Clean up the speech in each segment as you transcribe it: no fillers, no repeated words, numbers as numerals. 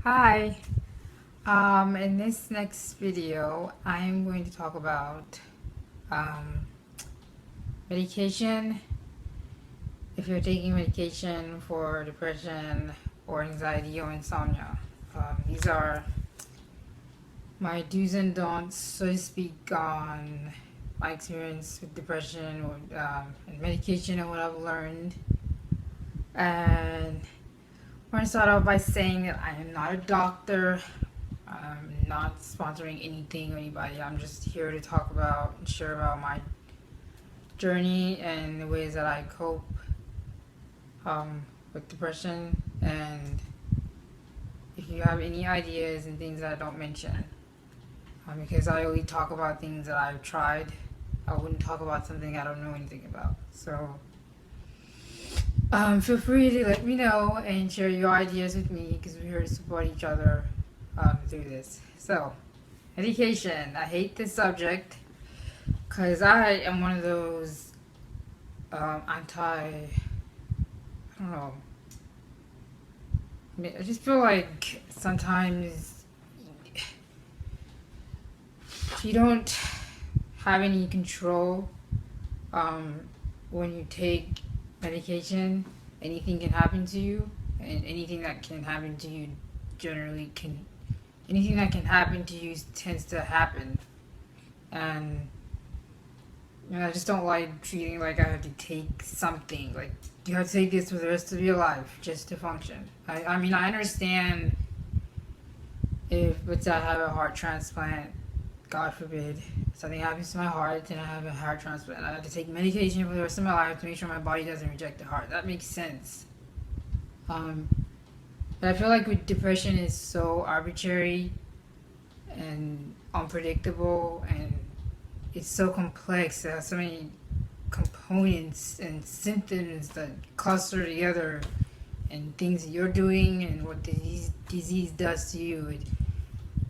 Hi. In this next video, I'm going to talk about um, medication. If you're taking medication for depression or anxiety or insomnia, these are my do's and don'ts, so to speak, on my experience with depression or and medication and what I've learned. And I want to start off by saying that I am not a doctor. I'm not sponsoring anything or anybody. I'm just here to talk about and share about my journey and the ways that I cope with depression. And if you have any ideas and things that I don't mention, because I only talk about things that I've tried, I wouldn't talk about something I don't know anything about. So feel free to let me know and share your ideas with me because we're here to support each other through this. So, education. I hate this subject because I am one of those I don't know. I just feel like sometimes you don't have any control when you take medication. Anything can happen to you, and anything that can happen to you generally can. Anything that can happen to you tends to happen, and I just don't like treating like I have to take something. Like, you have to take this for the rest of your life just to function. I mean, I understand if, let's say, I have a heart transplant, God forbid, something happens to my heart and I have a heart transplant. I have to take medication for the rest of my life to make sure my body doesn't reject the heart. That makes sense. But I feel like with depression, it's so arbitrary and unpredictable, and it's so complex. There are so many components and symptoms that cluster together, and things that you're doing and what the disease does to you.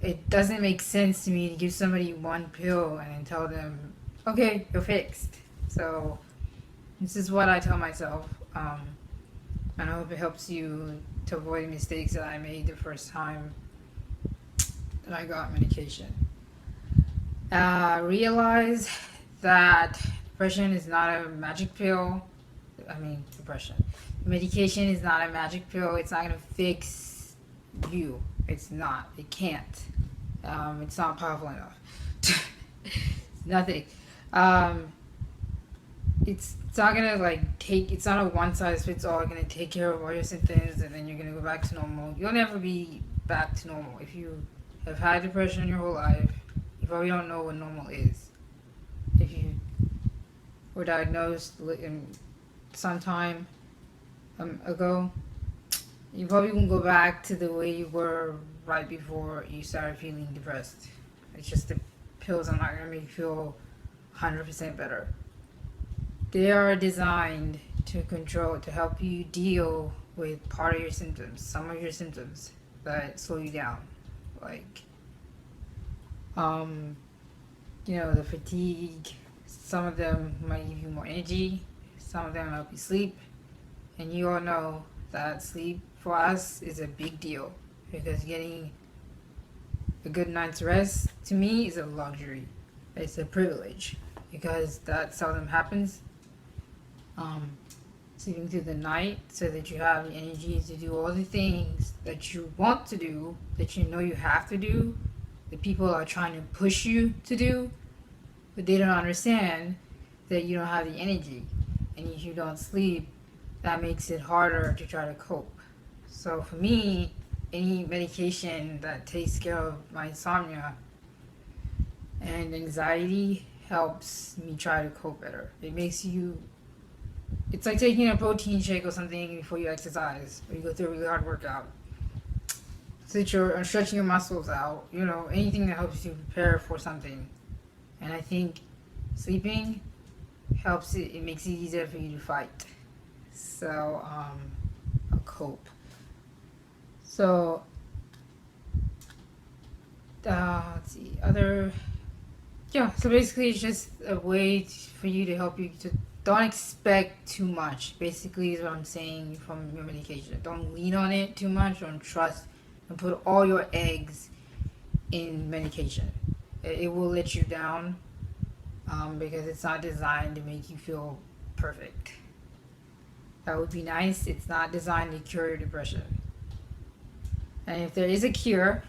It doesn't make sense to me to give somebody one pill and then tell them, okay, you're fixed. So this is what I tell myself. And I hope it helps you to avoid mistakes that I made the first time that I got medication. Realize that depression is not a magic pill. Depression. Medication is not a magic pill. It's not going to fix you. It's not. It can't. It's not powerful enough. Nothing. It's not gonna it's not a one size fits all. Gonna take care of all your symptoms and then you're gonna go back to normal. You'll never be back to normal. If you have had depression your whole life, you probably don't know what normal is. If you were diagnosed in some time ago, you probably won't go back to the way you were right before you started feeling depressed. It's just the pills are not gonna make you feel 100% better. They are designed to help you deal with part of your symptoms, some of your symptoms that slow you down. Like, the fatigue. Some of them might give you more energy. Some of them help you sleep. And you all know that sleep for us is a big deal because getting a good night's rest to me is a luxury. It's a privilege because that seldom happens. Sleeping through the night so that you have the energy to do all the things that you want to do, that you know you have to do, that people are trying to push you to do, but they don't understand that you don't have the energy. And if you don't sleep, that makes it harder to try to cope. So for me, any medication that takes care of my insomnia and anxiety helps me try to cope better. It's like taking a protein shake or something before you exercise, or you go through a really hard workout. So that you're stretching your muscles out, anything that helps you prepare for something. And I think sleeping helps it makes it easier for you to fight. So, a cope. So, let's see, so basically it's just a way for you to help you to don't expect too much, basically is what I'm saying from your medication. Don't lean on it too much. Don't trust and put all your eggs in medication. It will let you down, because it's not designed to make you feel perfect. That would be nice. It's not designed to cure your depression. And if there is a cure,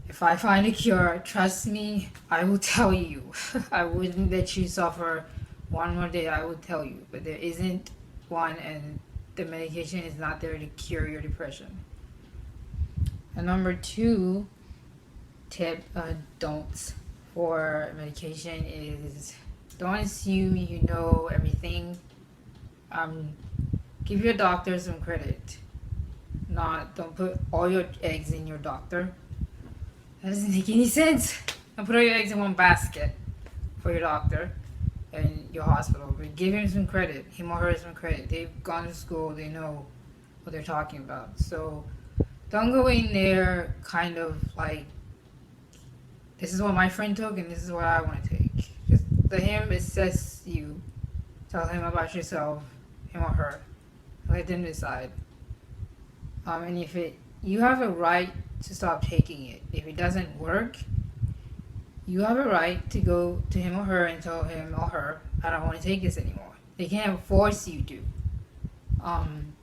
if I find a cure, trust me, I will tell you. I wouldn't let you suffer one more day. I would tell you. But there isn't one, and the medication is not there to cure your depression. And number two tip, don'ts for medication is don't assume you know everything. Give your doctor some credit. Don't put all your eggs in your doctor. That doesn't make any sense. Don't put all your eggs in one basket for your doctor and your hospital. But give him some credit, him or her some credit. They've gone to school, they know what they're talking about. So don't go in there kind of like, this is what my friend took and this is what I want to take. Just let him assess you. Tell him about yourself, him or her. Let them decide. And if you have a right to stop taking it. If it doesn't work, you have a right to go to him or her and tell him or her, I don't want to take this anymore. They can't force you to. And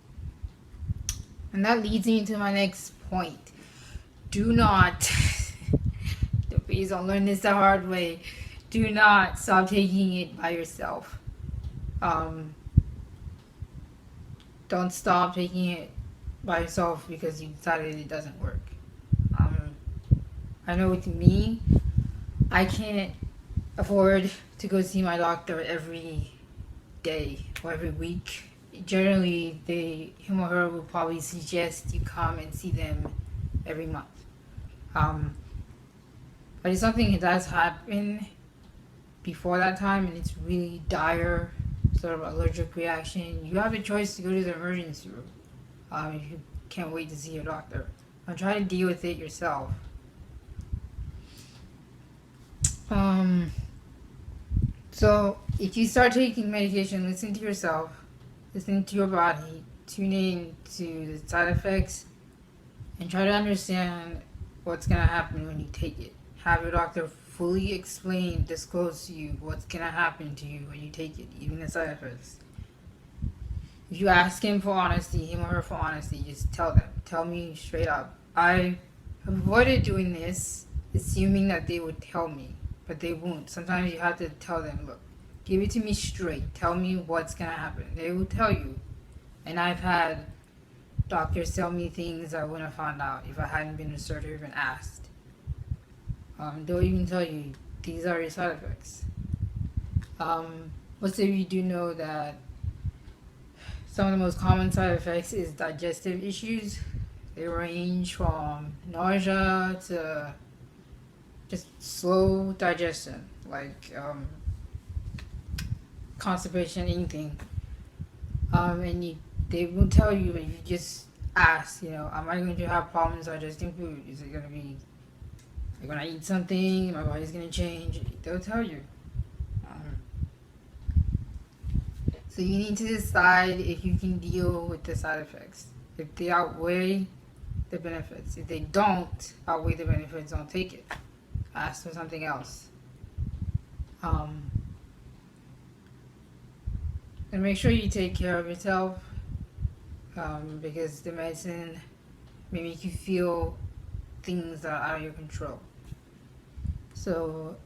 that leads me to my next point. Do not, please don't learn this the hard way. Do not stop taking it by yourself. Don't stop taking it by yourself because you decided it doesn't work. I know with me, I can't afford to go see my doctor every day or every week. Generally, him or her will probably suggest you come and see them every month. But if something does happen before that time and it's really dire, sort of allergic reaction, you have a choice to go to the emergency room. If you can't wait to see your doctor, try to deal with it yourself. So if you start taking medication, listen to yourself, listen to your body, tune in to the side effects, and try to understand what's gonna happen when you take it. Have your doctor fully disclose to you what's gonna happen to you when you take it, even the side effects. If you ask him for honesty, him or her for honesty, just tell them. Tell me straight up. I avoided doing this, assuming that they would tell me, but they won't. Sometimes you have to tell them, look, give it to me straight. Tell me what's going to happen. They will tell you. And I've had doctors tell me things I wouldn't have found out if I hadn't been assertive and asked. They'll even tell you, these are your side effects. Most of you do know that some of the most common side effects is digestive issues. They range from nausea to just slow digestion, like constipation, anything. And they will tell you, if you just ask, am I going to have problems digesting food? Is it going to be, like when I eat something, my body's going to change? They'll tell you. So you need to decide if you can deal with the side effects. If they outweigh the benefits. If they don't outweigh the benefits, don't take it. Ask for something else. And make sure you take care of yourself, because the medicine may make you feel things that are out of your control. So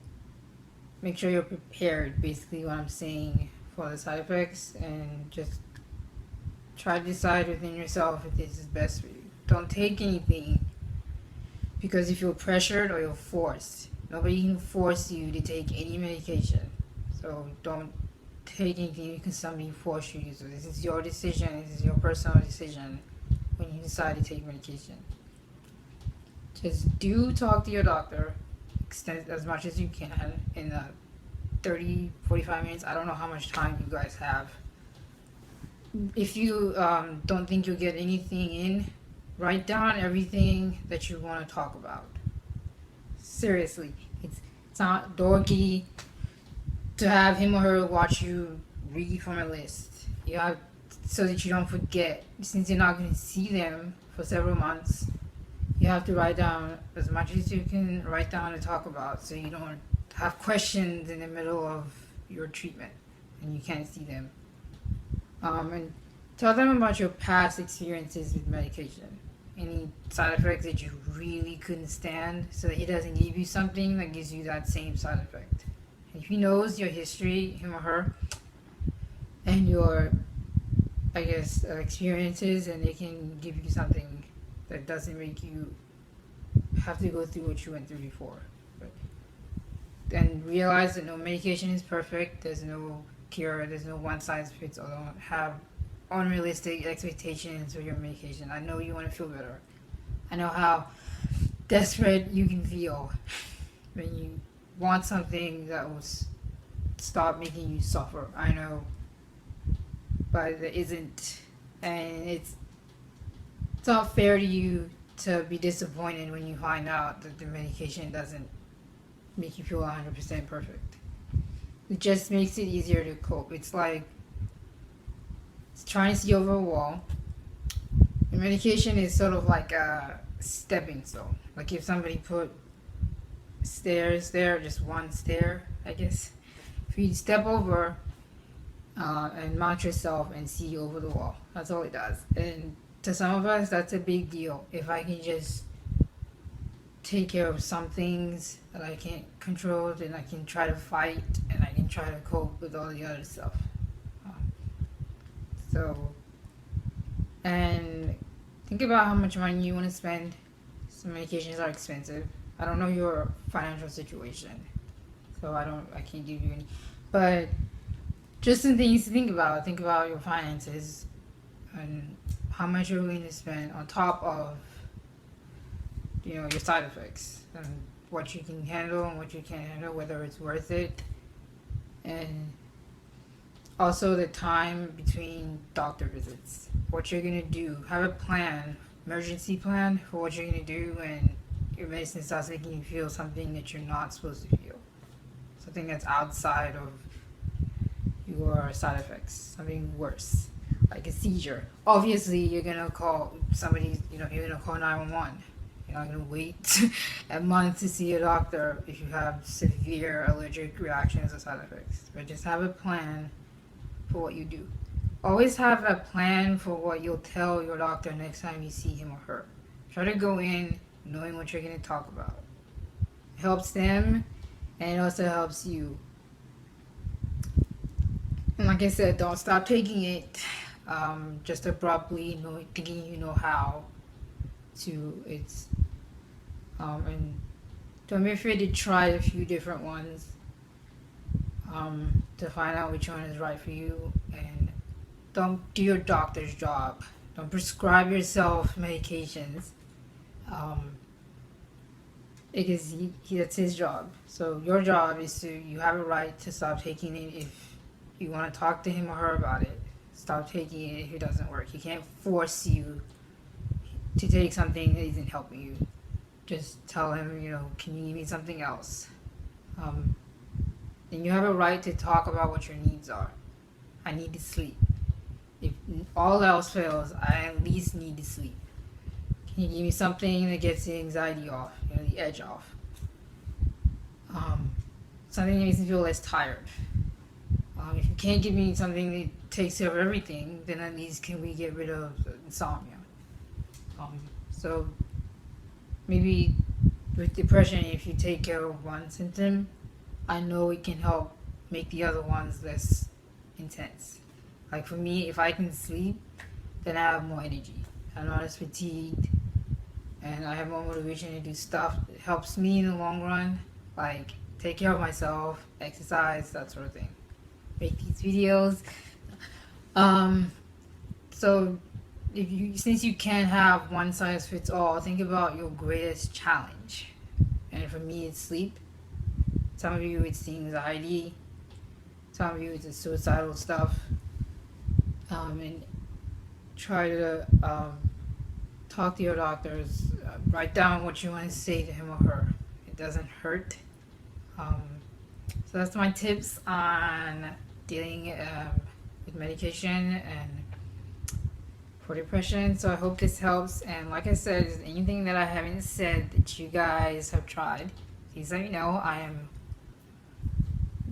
make sure you're prepared, basically what I'm saying, for the side effects, and just try to decide within yourself if this is best for you. Don't take anything because you feel pressured or you're forced. Nobody can force you to take any medication. So don't take anything because somebody forced you to. So this is your decision. This is your personal decision when you decide to take medication. Just do talk to your doctor, extend as much as you can in 30, 45 minutes. I don't know how much time you guys have. If you don't think you'll get anything in, write down everything that you want to talk about. Seriously, it's not dorky to have him or her watch you read from a list. You have, so that you don't forget. Since you're not going to see them for several months, You have to write down as much as you can write down and talk about, so you don't have questions in the middle of your treatment and you can't see them. And tell them about your past experiences with medication. Any side effects that you really couldn't stand, so that he doesn't give you something that gives you that same side effect. And if he knows your history, him or her, and your, I guess, experiences, and they can give you something that doesn't make you have to go through what you went through before. But then realize that no medication is perfect. There's no cure. There's no one size fits all. Don't have unrealistic expectations for your medication. I know you want to feel better. I know how desperate you can feel when you want something that will stop making you suffer. I know, but it isn't, and it's not fair to you to be disappointed when you find out that the medication doesn't make you feel 100% perfect. It just makes it easier to cope. It's like it's trying to see over a wall. The medication is sort of like a stepping stone. Like if somebody put stairs there, just one stair, I guess. If you step over and mount yourself and see over the wall, that's all it does. And to some of us, that's a big deal. If I can just take care of some things that I can't control, then I can try to fight and I can try to cope with all the other stuff. And think about how much money you want to spend. Some medications are expensive. I don't know your financial situation, so I can't give you any. But just some things to think about. Think about your finances and how much you're willing to spend on top of, your side effects and what you can handle and what you can't handle, whether it's worth it, and also the time between doctor visits. What you're gonna do. Have a plan, emergency plan for what you're gonna do when your medicine starts making you feel something that you're not supposed to feel. Something that's outside of your side effects. Something worse, like a seizure. Obviously, you're gonna call somebody. You're gonna call 911. You're not gonna wait a month to see a doctor if you have severe allergic reactions or side effects. But just have a plan for what you do. Always have a plan for what you'll tell your doctor next time you see him or her. Try to go in knowing what you're going to talk about. It helps them and it also helps you. And like I said, don't stop taking it just abruptly, thinking you know how to. And don't be afraid to try a few different ones to find out which one is right for you. And don't do your doctor's job. Don't prescribe yourself medications because that's his job. So your job is you have a right to stop taking it. If you want to talk to him or her about it, stop taking it if it doesn't work. He can't force you to take something that isn't helping you. Just tell him, can you give me something else? And you have a right to talk about what your needs are. I need to sleep. If all else fails, I at least need to sleep. Can you give me something that gets the anxiety off, the edge off? Something that makes me feel less tired. If you can't give me something that takes care of everything, then at least can we get rid of insomnia? So maybe with depression, if you take care of one symptom, I know it can help make the other ones less intense. Like for me, if I can sleep, then I have more energy. I'm not as fatigued, and I have more motivation to do stuff that helps me in the long run, like take care of myself, exercise, that sort of thing. Make these videos. So since you can't have one size fits all, think about your greatest challenge. And for me, it's sleep. Some of you, it's the anxiety. Some of you, it's the suicidal stuff. And try to talk to your doctors. Write down what you want to say to him or her. It doesn't hurt. So that's my tips on dealing with medication and for depression. So I hope this helps. And like I said, is anything that I haven't said that you guys have tried, please let me know. I am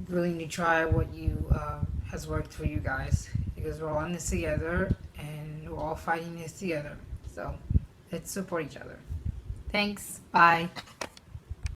willing to try what you has worked for you guys, because we're all in this together and we're all fighting this together. So let's support each other. Thanks. Bye.